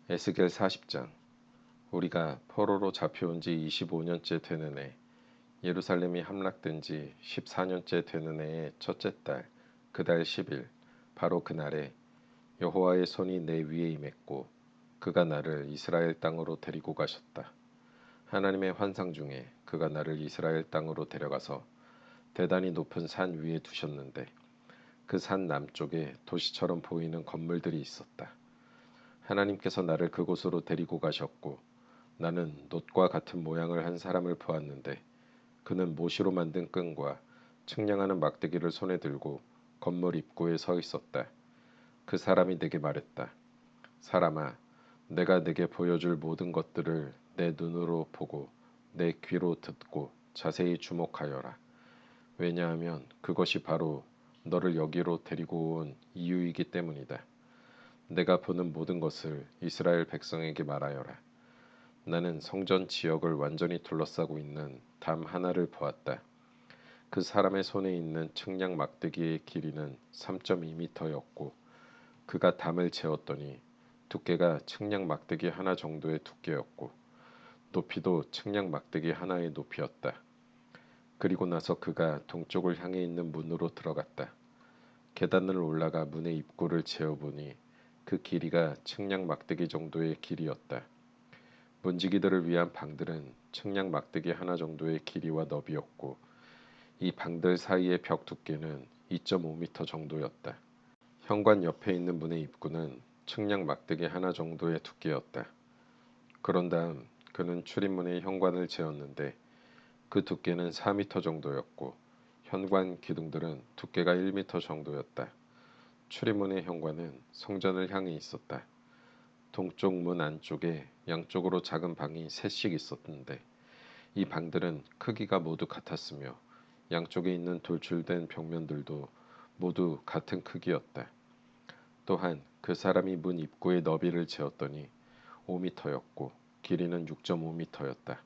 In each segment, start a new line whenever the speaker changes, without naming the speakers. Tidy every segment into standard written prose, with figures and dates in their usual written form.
에스겔 40장. 우리가 포로로 잡혀온 지 25년째 되는 해, 예루살렘이 함락된 지 14년째 되는 해의 첫째 달, 그 달 10일, 바로 그날에 여호와의 손이 내 위에 임했고 그가 나를 이스라엘 땅으로 데리고 가셨다. 하나님의 환상 중에 그가 나를 이스라엘 땅으로 데려가서 대단히 높은 산 위에 두셨는데 그 산 남쪽에 도시처럼 보이는 건물들이 있었다. 하나님께서 나를 그곳으로 데리고 가셨고 나는 놋과 같은 모양을 한 사람을 보았는데 그는 모시로 만든 끈과 측량하는 막대기를 손에 들고 건물 입구에 서 있었다. 그 사람이 내게 말했다. 사람아, 내가 내게 보여줄 모든 것들을 내 눈으로 보고 내 귀로 듣고 자세히 주목하여라. 왜냐하면 그것이 바로 너를 여기로 데리고 온 이유이기 때문이다. 내가 보는 모든 것을 이스라엘 백성에게 말하여라. 나는 성전 지역을 완전히 둘러싸고 있는 담 하나를 보았다. 그 사람의 손에 있는 측량 막대기의 길이는 3.2미터였고 그가 담을 재었더니 두께가 측량 막대기 하나 정도의 두께였고 높이도 측량 막대기 하나의 높이였다. 그리고 나서 그가 동쪽을 향해 있는 문으로 들어갔다. 계단을 올라가 문의 입구를 재어보니 그 길이가 측량 막대기 정도의 길이었다. 문지기들을 위한 방들은 측량 막대기 하나 정도의 길이와 너비였고 이 방들 사이의 벽 두께는 2.5미터 정도였다. 현관 옆에 있는 문의 입구는 측량 막대기 하나 정도의 두께였다. 그런 다음 그는 출입문의 현관을 재었는데 그 두께는 4미터 정도였고 현관 기둥들은 두께가 1미터 정도였다. 출입문의 현관은 성전을 향해 있었다. 동쪽 문 안쪽에 양쪽으로 작은 방이 셋씩 있었는데 이 방들은 크기가 모두 같았으며 양쪽에 있는 돌출된 벽면들도 모두 같은 크기였다. 또한 그 사람이 문 입구의 너비를 재었더니 5미터였고 길이는 6.5미터였다.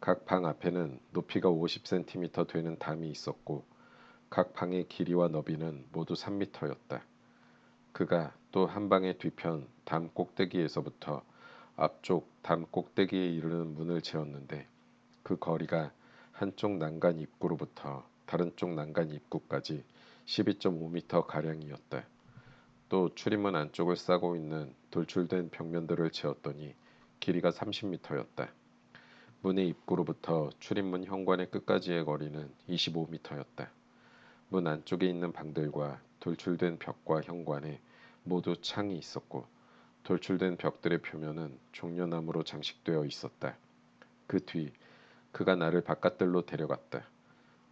각 방 앞에는 높이가 50cm 되는 담이 있었고 각 방의 길이와 너비는 모두 3미터였다. 그가 또 한 방의 뒤편 담 꼭대기에서부터 앞쪽 담 꼭대기에 이르는 문을 재었는데 그 거리가 한쪽 난간 입구로부터 다른 쪽 난간 입구까지 12.5미터 가량이었다. 또 출입문 안쪽을 싸고 있는 돌출된 벽면들을 재었더니 길이가 30미터였다. 문의 입구로부터 출입문 현관의 끝까지의 거리는 25미터였다. 문 안쪽에 있는 방들과 돌출된 벽과 현관에 모두 창이 있었고 돌출된 벽들의 표면은 종려나무로 장식되어 있었다. 그 뒤 그가 나를 바깥들로 데려갔다.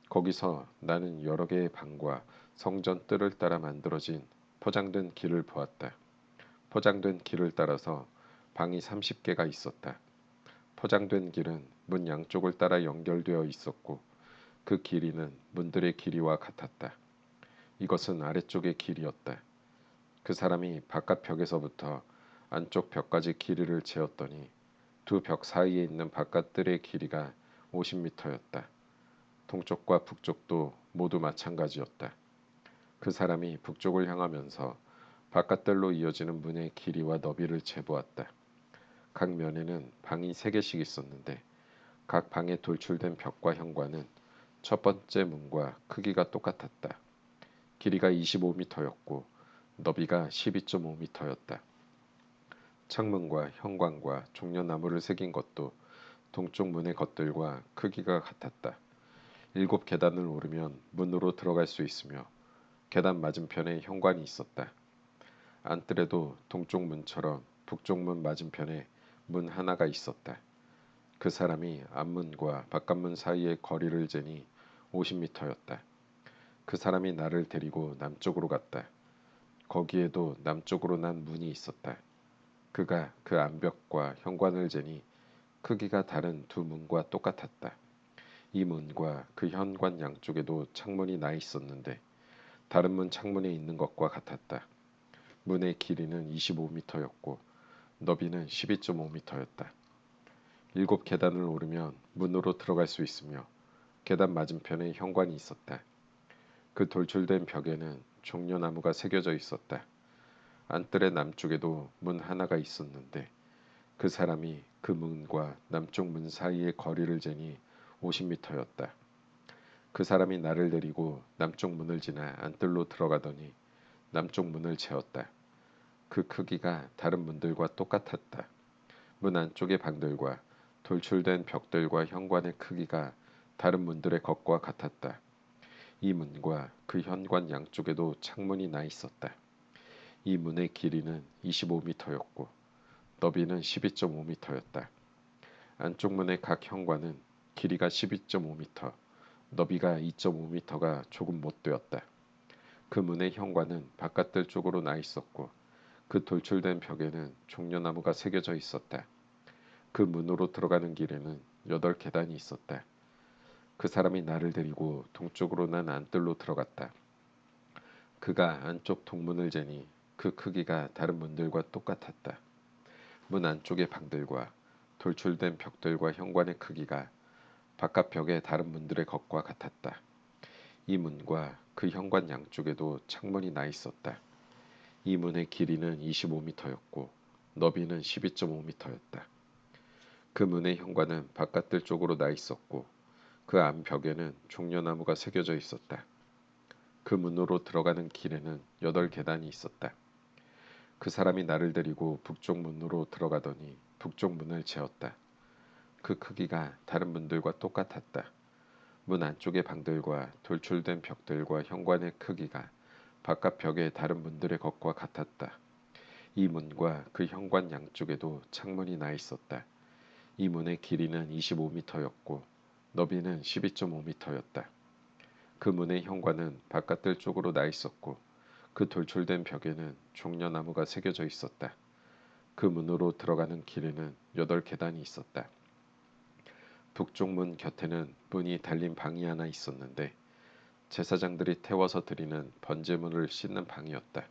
거기서 나는 여러 개의 방과 성전 뜰을 따라 만들어진 포장된 길을 보았다. 포장된 길을 따라서 방이 30개가 있었다. 포장된 길은 문 양쪽을 따라 연결되어 있었고 그 길이는 문들의 길이와 같았다. 이것은 아래쪽의 길이었다. 그 사람이 바깥 벽에서부터 안쪽 벽까지 길이를 재었더니 두 벽 사이에 있는 바깥 뜰의 길이가 50미터였다. 동쪽과 북쪽도 모두 마찬가지였다. 그 사람이 북쪽을 향하면서 바깥뜰로 이어지는 문의 길이와 너비를 재보았다. 각 면에는 방이 3개씩 있었는데 각 방에 돌출된 벽과 현관은 첫 번째 문과 크기가 똑같았다. 길이가 25미터였고 너비가 12.5미터였다. 창문과 현관과 종려나무를 새긴 것도 동쪽 문의 것들과 크기가 같았다. 7계단을 오르면 문으로 들어갈 수 있으며 계단 맞은편에 현관이 있었다. 안뜰에도 동쪽 문처럼 북쪽 문 맞은편에 문 하나가 있었다. 그 사람이 앞문과 바깥문 사이의 거리를 재니 50미터였다. 그 사람이 나를 데리고 남쪽으로 갔다. 거기에도 남쪽으로 난 문이 있었다. 그가 그 암벽과 현관을 재니 크기가 다른 두 문과 똑같았다. 이 문과 그 현관 양쪽에도 창문이 나 있었는데 다른 문 창문에 있는 것과 같았다. 문의 길이는 25미터였고 너비는 12.5미터였다. 7계단을 오르면 문으로 들어갈 수 있으며 계단 맞은편에 현관이 있었다. 그 돌출된 벽에는 종려나무가 새겨져 있었다. 안뜰의 남쪽에도 문 하나가 있었는데 그 사람이 그 문과 남쪽 문 사이의 거리를 재니 50미터였다. 그 사람이 나를 데리고 남쪽 문을 지나 안뜰로 들어가더니 남쪽 문을 재었다. 그 크기가 다른 문들과 똑같았다. 문 안쪽의 방들과 돌출된 벽들과 현관의 크기가 다른 문들의 것과 같았다. 이 문과 그 현관 양쪽에도 창문이 나 있었다. 이 문의 길이는 25미터였고 너비는 12.5미터였다. 안쪽 문의 각 현관은 길이가 12.5미터, 너비가 2.5미터가 조금 못 되었다. 그 문의 현관은 바깥들 쪽으로 나 있었고 그 돌출된 벽에는 종려나무가 새겨져 있었다. 그 문으로 들어가는 길에는 8계단이 있었다. 그 사람이 나를 데리고 동쪽으로 난 안뜰로 들어갔다. 그가 안쪽 동문을 재니 그 크기가 다른 문들과 똑같았다. 문 안쪽의 방들과 돌출된 벽들과 현관의 크기가 바깥 벽의 다른 문들의 것과 같았다. 이 문과 그 현관 양쪽에도 창문이 나 있었다. 이 문의 길이는 25미터였고 너비는 12.5미터였다. 그 문의 현관은 바깥들 쪽으로 나 있었고 그 안 벽에는 종려나무가 새겨져 있었다. 그 문으로 들어가는 길에는 8계단이 있었다. 그 사람이 나를 데리고 북쪽 문으로 들어가더니 북쪽 문을 재었다. 그 크기가 다른 문들과 똑같았다. 문 안쪽의 방들과 돌출된 벽들과 현관의 크기가 바깥 벽의 다른 문들의 것과 같았다. 이 문과 그 현관 양쪽에도 창문이 나 있었다. 이 문의 길이는 25미터였고 너비는 12.5미터였다. 그 문의 현관은 바깥들 쪽으로 나 있었고 그 돌출된 벽에는 종려나무가 새겨져 있었다. 그 문으로 들어가는 길에는 8계단이 있었다. 북쪽 문 곁에는 문이 달린 방이 하나 있었는데 제사장들이 태워서 드리는 번제물을 씻는 방이었다.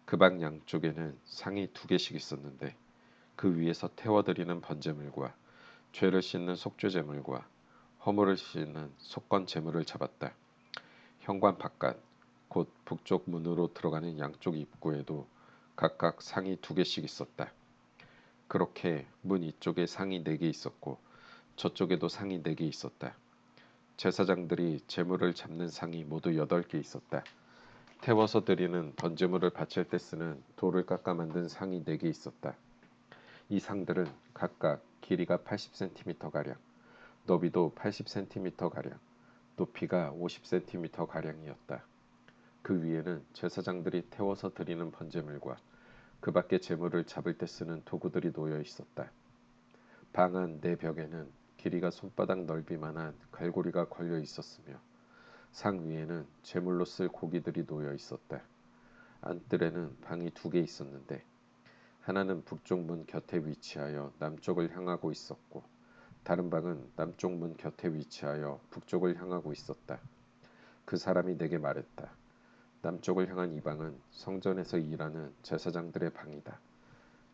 그 방 양쪽에는 상이 2개씩 있었는데 그 위에서 태워드리는 번제물과 죄를 씻는 속죄제물과 허물을 씻는 속건 제물을 잡았다. 현관 바깥 곧 북쪽 문으로 들어가는 양쪽 입구에도 각각 상이 2개씩 있었다. 그렇게 문 이쪽에 상이 4개 있었고 저쪽에도 상이 4개 있었다. 제사장들이 제물을 잡는 상이 모두 8개 있었다. 태워서 드리는 번제물을 바칠 때 쓰는 돌을 깎아 만든 상이 4개 있었다. 이 상들은 각각 길이가 80cm가량, 너비도 80cm가량, 높이가 50cm가량이었다. 그 위에는 제사장들이 태워서 드리는 번제물과 그 밖의 제물을 잡을 때 쓰는 도구들이 놓여 있었다. 방 안 네 벽에는 길이가 손바닥 넓이만한 갈고리가 걸려 있었으며 상 위에는 제물로 쓸 고기들이 놓여 있었다. 안뜰에는 방이 2개 있었는데 하나는 북쪽 문 곁에 위치하여 남쪽을 향하고 있었고 다른 방은 남쪽 문 곁에 위치하여 북쪽을 향하고 있었다. 그 사람이 내게 말했다. 남쪽을 향한 이 방은 성전에서 일하는 제사장들의 방이다.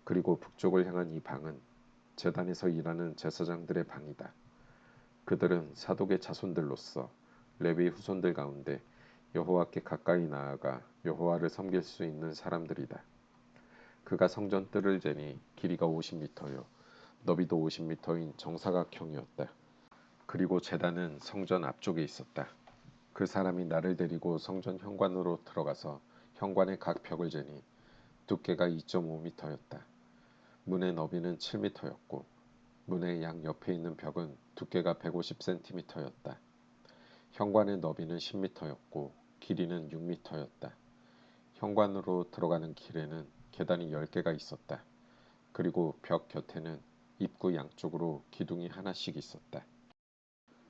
그리고 북쪽을 향한 이 방은 제단에서 일하는 제사장들의 방이다. 그들은 사독의 자손들로서 레위 후손들 가운데 여호와께 가까이 나아가 여호와를 섬길 수 있는 사람들이다. 그가 성전 뜰을 재니 길이가 50미터요 너비도 50미터인 정사각형이었다. 그리고 제단은 성전 앞쪽에 있었다. 그 사람이 나를 데리고 성전 현관으로 들어가서 현관의 각 벽을 재니 두께가 2.5미터였다. 문의 너비는 7미터였고 문의 양 옆에 있는 벽은 두께가 150cm였다. 현관의 너비는 10미터였고 길이는 6미터였다. 현관으로 들어가는 길에는 계단이 10개가 있었다. 그리고 벽 곁에는 입구 양쪽으로 기둥이 하나씩 있었다.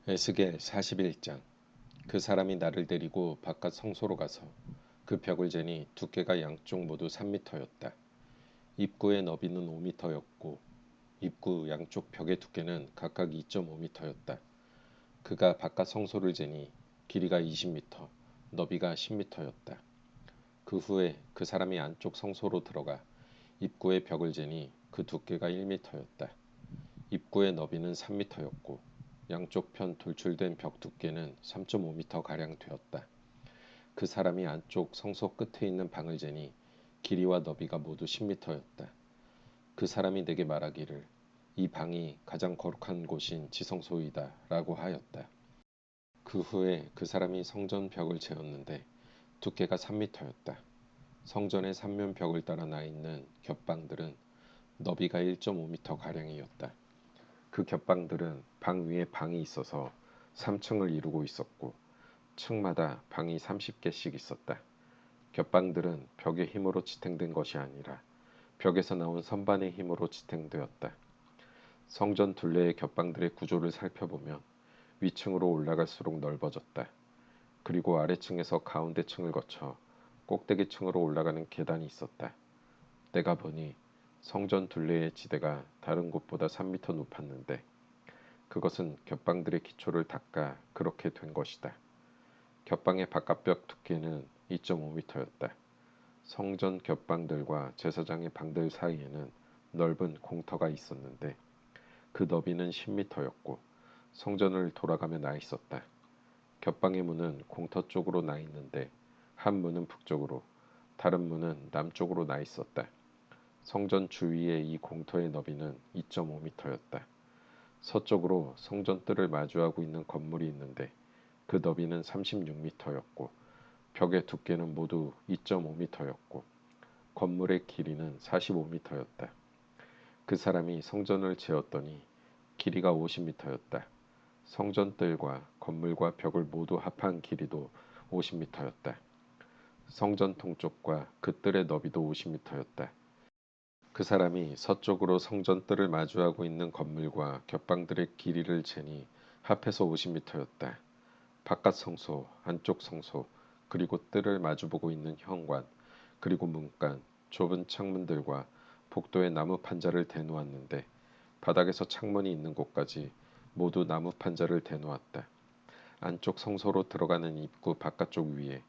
에스겔 41장. 그 사람이 나를 데리고 바깥 성소로 가서 그 벽을 재니 두께가 양쪽 모두 3미터였다. 입구의 너비는 5미터였고 입구 양쪽 벽의 두께는 각각 2.5미터였다. 그가 바깥 성소를 재니 길이가 20미터, 너비가 10미터였다. 그 후에 그 사람이 안쪽 성소로 들어가 입구의 벽을 재니 그 두께가 1미터였다. 입구의 너비는 3미터였고 양쪽 편 돌출된 벽 두께는 3.5미터 가량 되었다. 그 사람이 안쪽 성소 끝에 있는 방을 재니 길이와 너비가 모두 10m였다. 그 사람이 내게 말하기를 이 방이 가장 거룩한 곳인 지성소이다 라고 하였다. 그 후에 그 사람이 성전 벽을 재었는데 두께가 3m였다. 성전의 삼면 벽을 따라 나 있는 겹방들은 너비가 1.5m 가량이었다. 그 겹방들은 방 위에 방이 있어서 3층을 이루고 있었고 층마다 방이 30개씩 있었다. 겹방들은 벽의 힘으로 지탱된 것이 아니라 벽에서 나온 선반의 힘으로 지탱되었다. 성전 둘레의 겹방들의 구조를 살펴보면 위층으로 올라갈수록 넓어졌다. 그리고 아래층에서 가운데 층을 거쳐 꼭대기층으로 올라가는 계단이 있었다. 내가 보니 성전 둘레의 지대가 다른 곳보다 3m 높았는데 그것은 겹방들의 기초를 닦아 그렇게 된 것이다. 겹방의 바깥벽 두께는 2.5m였다. 성전 겹방들과 제사장의 방들 사이에는 넓은 공터가 있었는데 그 너비는 10m였고 성전을 돌아가며 나 있었다. 겹방의 문은 공터 쪽으로 나 있는데 한 문은 북쪽으로 다른 문은 남쪽으로 나 있었다. 성전 주위의 이 공터의 너비는 2.5m였다. 서쪽으로 성전 뜰을 마주하고 있는 건물이 있는데 그 너비는 36m였고 벽의 두께는 모두 2.5m였고 건물의 길이는 45m였다. 그 사람이 성전을 재었더니 길이가 50m였다. 성전뜰과 건물과 벽을 모두 합한 길이도 50m였다. 성전 동쪽과 그 뜰의 너비도 50m였다. 그 사람이 서쪽으로 성전뜰을 마주하고 있는 건물과 겹방들의 길이를 재니 합해서 50m였다. 바깥 성소, 안쪽 성소, 그리고 뜰을 마주보고 있는 현관, 그리고 문간, 좁은 창문들과 복도에 나무 판자를 대놓았는데 바닥에서 창문이 있는 곳까지 모두 나무 판자를 대놓았다. 안쪽 성소로 들어가는 입구 바깥쪽 위에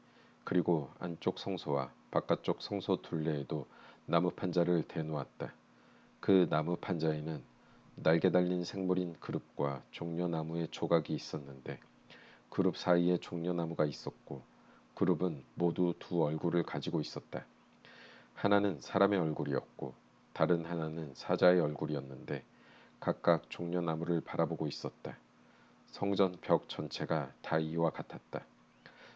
그리고 안쪽 성소와 바깥쪽 성소 둘레에도 나무 판자를 대놓았다. 그 나무 판자에는 날개 달린 생물인 그룹과 종려나무의 조각이 있었는데 그룹 사이에 종려나무가 있었고 그룹은 모두 두 얼굴을 가지고 있었다. 하나는 사람의 얼굴이었고 다른 하나는 사자의 얼굴이었는데 각각 종려나무를 바라보고 있었다. 성전 벽 전체가 다 이와 같았다.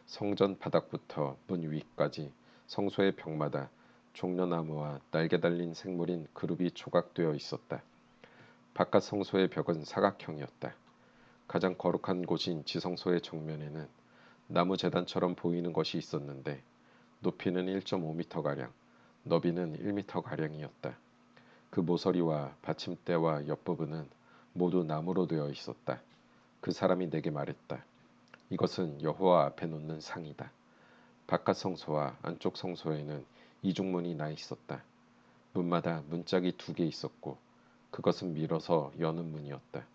성전 바닥부터 문 위까지 성소의 벽마다 종려나무와 날개 달린 생물인 그룹이 조각되어 있었다. 바깥 성소의 벽은 사각형이었다. 가장 거룩한 곳인 지성소의 정면에는 나무 제단처럼 보이는 것이 있었는데 높이는 1.5m가량, 너비는 1m가량이었다. 그 모서리와 받침대와 옆부분은 모두 나무로 되어 있었다. 그 사람이 내게 말했다. 이것은 여호와 앞에 놓는 상이다. 바깥 성소와 안쪽 성소에는 이중문이 나 있었다. 문마다 문짝이 2개 있었고 그것은 밀어서 여는 문이었다.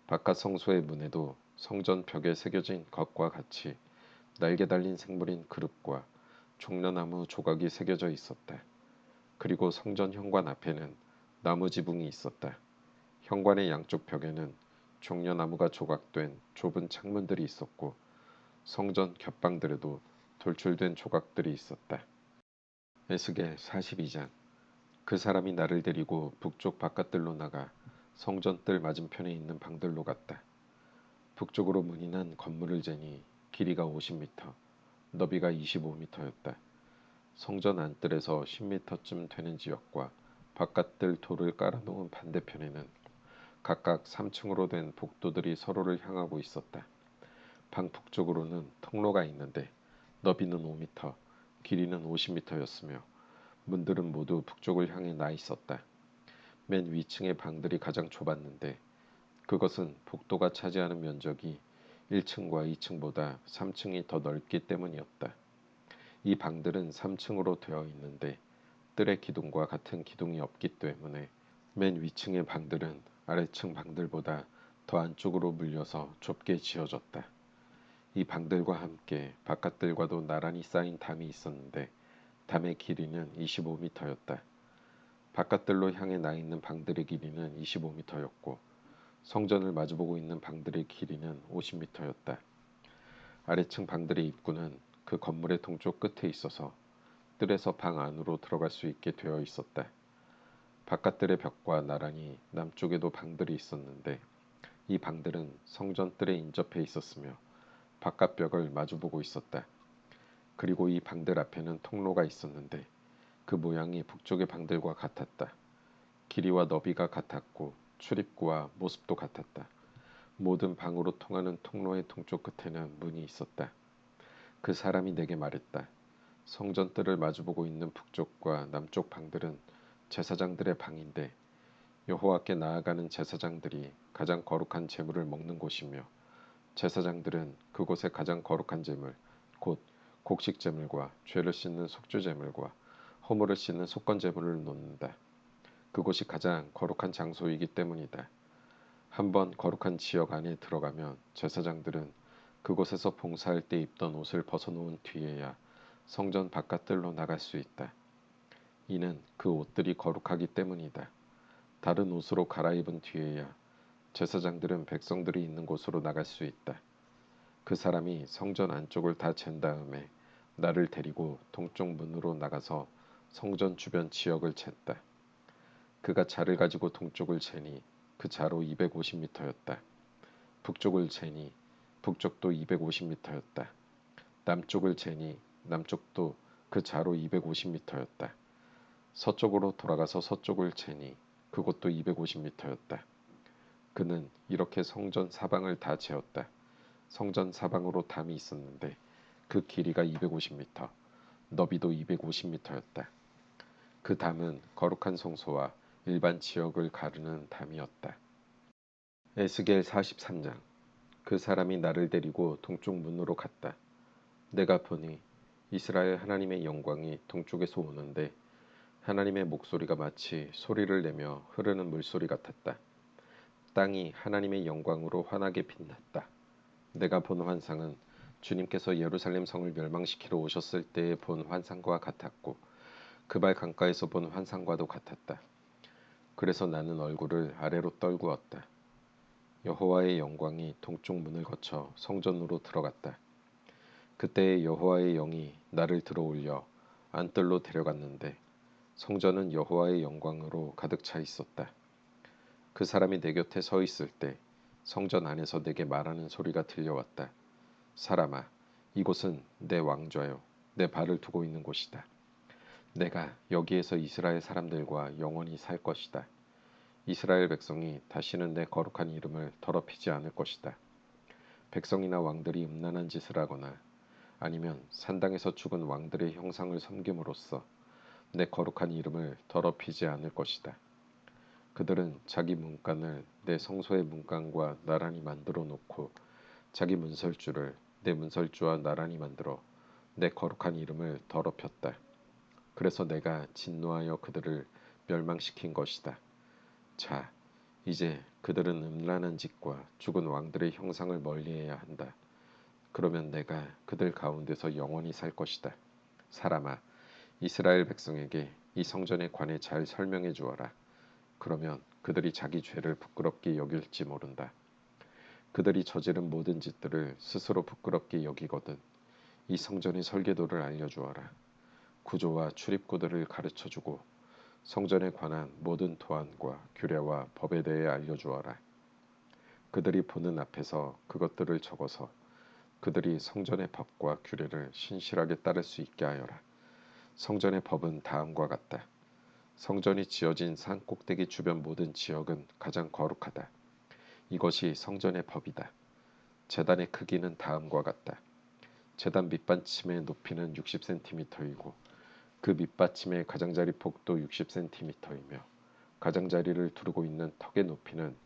바깥 성소의 문에도 성전 벽에 새겨진 것과 같이 날개 달린 생물인 그룹과 종려나무 조각이 새겨져 있었다. 그리고 성전 현관 앞에는 나무 지붕이 있었다. 현관의 양쪽 벽에는 종려나무가 조각된 좁은 창문들이 있었고 성전 겹방들에도 돌출된 조각들이 있었다. 에스겔 42장. 그 사람이 나를 데리고 북쪽 바깥들로 나가 성전뜰 맞은편에 있는 방들로 갔다. 북쪽으로 문이 난 건물을 재니 길이가 50m, 너비가 25m였다. 성전 안뜰에서 10m쯤 되는 지역과 바깥뜰 돌을 깔아놓은 반대편에는 각각 3층으로 된 복도들이 서로를 향하고 있었다. 방 북쪽으로는 통로가 있는데 너비는 5m, 길이는 50m였으며 문들은 모두 북쪽을 향해 나 있었다. 맨 위층의 방들이 가장 좁았는데 그것은 복도가 차지하는 면적이 1층과 2층보다 3층이 더 넓기 때문이었다. 이 방들은 3층으로 되어 있는데 뜰의 기둥과 같은 기둥이 없기 때문에 맨 위층의 방들은 아래층 방들보다 더 안쪽으로 물려서 좁게 지어졌다. 이 방들과 함께 바깥들과도 나란히 쌓인 담이 있었는데 담의 길이는 25m였다. 바깥들로 향해 나 있는 방들의 길이는 25m였고 성전을 마주보고 있는 방들의 길이는 50m였다. 아래층 방들의 입구는 그 건물의 동쪽 끝에 있어서 벽들에서 방 안으로 들어갈 수 있게 되어 있었다. 바깥들의 벽과 나란히 남쪽에도 방들이 있었는데 이 방들은 성전 뜰에 인접해 있었으며 바깥 벽을 마주보고 있었다. 그리고 이 방들 앞에는 통로가 있었는데 그 모양이 북쪽의 방들과 같았다. 길이와 너비가 같았고 출입구와 모습도 같았다. 모든 방으로 통하는 통로의 동쪽 끝에는 문이 있었다. 그 사람이 내게 말했다. 성전 뜰을 마주보고 있는 북쪽과 남쪽 방들은 제사장들의 방인데 여호와께 나아가는 제사장들이 가장 거룩한 제물을 먹는 곳이며 제사장들은 그곳에 가장 거룩한 제물 곧 곡식 제물과 죄를 씻는 속죄 제물과 허물을 씻는 속건 제물을 놓는다. 그곳이 가장 거룩한 장소이기 때문이다. 한번 거룩한 지역 안에 들어가면 제사장들은 그곳에서 봉사할 때 입던 옷을 벗어놓은 뒤에야 성전 바깥들로 나갈 수 있다. 이는 그 옷들이 거룩하기 때문이다. 다른 옷으로 갈아입은 뒤에야 제사장들은 백성들이 있는 곳으로 나갈 수 있다. 그 사람이 성전 안쪽을 다 잰 다음에 나를 데리고 동쪽 문으로 나가서 성전 주변 지역을 쟀다. 그가 자를 가지고 동쪽을 재니 그 자로 250미터였다. 북쪽을 재니 북쪽도 250미터였다. 남쪽을 재니 남쪽도 그 자로 250미터였다. 서쪽으로 돌아가서 서쪽을 재니 그곳도 250미터였다. 그는 이렇게 성전 사방을 다 재었다. 성전 사방으로 담이 있었는데 그 길이가 250미터, 너비도 250미터였다. 그 담은 거룩한 성소와 일반 지역을 가르는 담이었다. 에스겔 43장. 그 사람이 나를 데리고 동쪽 문으로 갔다. 내가 보니 이스라엘 하나님의 영광이 동쪽에서 오는데 하나님의 목소리가 마치 소리를 내며 흐르는 물소리 같았다. 땅이 하나님의 영광으로 환하게 빛났다. 내가 본 환상은 주님께서 예루살렘 성을 멸망시키러 오셨을 때에 본 환상과 같았고 그발 강가에서 본 환상과도 같았다. 그래서 나는 얼굴을 아래로 떨구었다. 여호와의 영광이 동쪽 문을 거쳐 성전으로 들어갔다. 그때에 여호와의 영이 나를 들어올려 안뜰로 데려갔는데 성전은 여호와의 영광으로 가득 차 있었다. 그 사람이 내 곁에 서 있을 때 성전 안에서 내게 말하는 소리가 들려왔다. 사람아, 이곳은 내 왕좌요, 내 발을 두고 있는 곳이다. 내가 여기에서 이스라엘 사람들과 영원히 살 것이다. 이스라엘 백성이 다시는 내 거룩한 이름을 더럽히지 않을 것이다. 백성이나 왕들이 음란한 짓을 하거나 아니면 산당에서 죽은 왕들의 형상을 섬김으로써 내 거룩한 이름을 더럽히지 않을 것이다. 그들은 자기 문간을 내 성소의 문간과 나란히 만들어 놓고 자기 문설주를 내 문설주와 나란히 만들어 내 거룩한 이름을 더럽혔다. 그래서 내가 진노하여 그들을 멸망시킨 것이다. 자, 이제 그들은 음란한 짓과 죽은 왕들의 형상을 멀리해야 한다. 그러면 내가 그들 가운데서 영원히 살 것이다. 사람아, 이스라엘 백성에게 이 성전에 관해 잘 설명해 주어라. 그러면 그들이 자기 죄를 부끄럽게 여길지 모른다. 그들이 저지른 모든 짓들을 스스로 부끄럽게 여기거든 이 성전의 설계도를 알려주어라. 구조와 출입구들을 가르쳐주고 성전에 관한 모든 도안과 규례와 법에 대해 알려주어라. 그들이 보는 앞에서 그것들을 적어서 그들이 성전의 법과 규례를 신실하게 따를 수 있게 하여라. 성전의 법은 다음과 같다. 성전이 지어진 산 꼭대기 주변 모든 지역은 가장 거룩하다. 이것이 성전의 법이다. 제단의 크기는 다음과 같다. 제단 밑받침의 높이는 60cm이고 그 밑받침의 가장자리 폭도 60cm이며 가장자리를 두르고 있는 턱의 높이는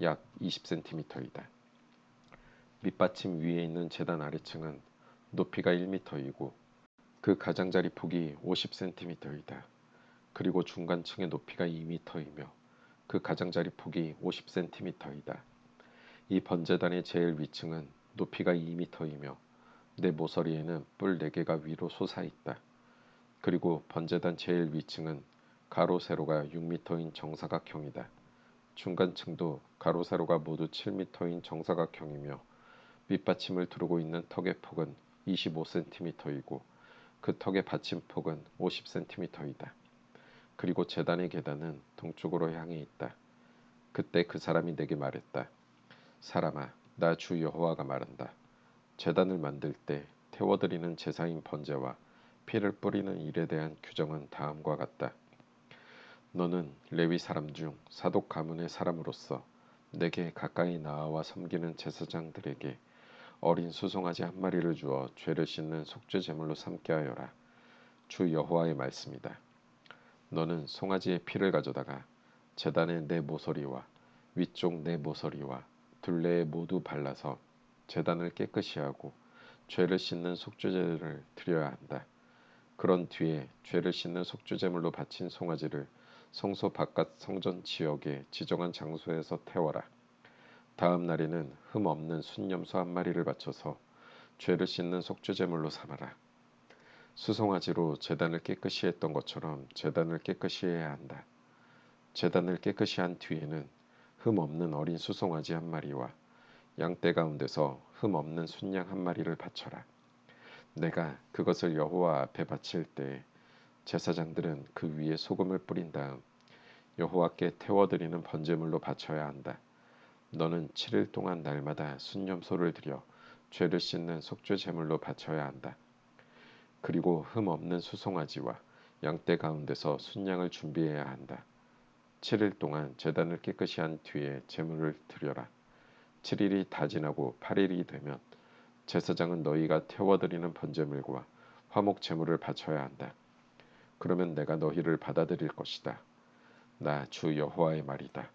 약 20cm이다. 밑받침 위에 있는 제단 아래층은 높이가 1m이고 그 가장자리 폭이 50cm이다. 그리고 중간층의 높이가 2m이며 그 가장자리 폭이 50cm이다. 이 번제단의 제일 위층은 높이가 2m이며 내 모서리에는 뿔 4개가 위로 솟아있다. 그리고 번제단 제일 위층은 가로 세로가 6m인 정사각형이다. 중간층도 가로 세로가 모두 7m인 정사각형이며 밑받침을 두르고 있는 턱의 폭은 25cm이고 그 턱의 받침폭은 50cm이다. 그리고 제단의 계단은 동쪽으로 향해 있다. 그때 그 사람이 내게 말했다. 사람아, 나 주 여호와가 말한다. 제단을 만들 때 태워드리는 제사인 번제와 피를 뿌리는 일에 대한 규정은 다음과 같다. 너는 레위 사람 중 사독 가문의 사람으로서 내게 가까이 나아와 섬기는 제사장들에게 어린 수송아지 한 마리를 주어 죄를 씻는 속죄 제물로 삼게 하여라. 주 여호와의 말씀이다. 너는 송아지의 피를 가져다가 제단의 네 모서리와 위쪽 네 모서리와 둘레에 모두 발라서 제단을 깨끗이 하고 죄를 씻는 속죄제를 드려야 한다. 그런 뒤에 죄를 씻는 속죄제물로 바친 송아지를 성소 바깥 성전 지역의 지정한 장소에서 태워라. 다음 날에는 흠 없는 순염소 한 마리를 바쳐서 죄를 씻는 속죄제물로 삼아라. 수송아지로 제단을 깨끗이 했던 것처럼 제단을 깨끗이 해야 한다. 제단을 깨끗이 한 뒤에는 흠 없는 어린 수송아지 한 마리와 양떼 가운데서 흠 없는 순양 한 마리를 바쳐라. 내가 그것을 여호와 앞에 바칠 때 제사장들은 그 위에 소금을 뿌린 다음 여호와께 태워드리는 번제물로 바쳐야 한다. 너는 7일 동안 날마다 순념소를 드려 죄를 씻는 속죄 제물로 바쳐야 한다. 그리고 흠 없는 수송아지와 양떼 가운데서 순양을 준비해야 한다. 7일 동안 제단을 깨끗이 한 뒤에 제물을 드려라. 7일이 다 지나고 8일이 되면 제사장은 너희가 태워드리는 번제물과 화목 제물을 바쳐야 한다. 그러면 내가 너희를 받아들일 것이다. 나 주 여호와의 말이다.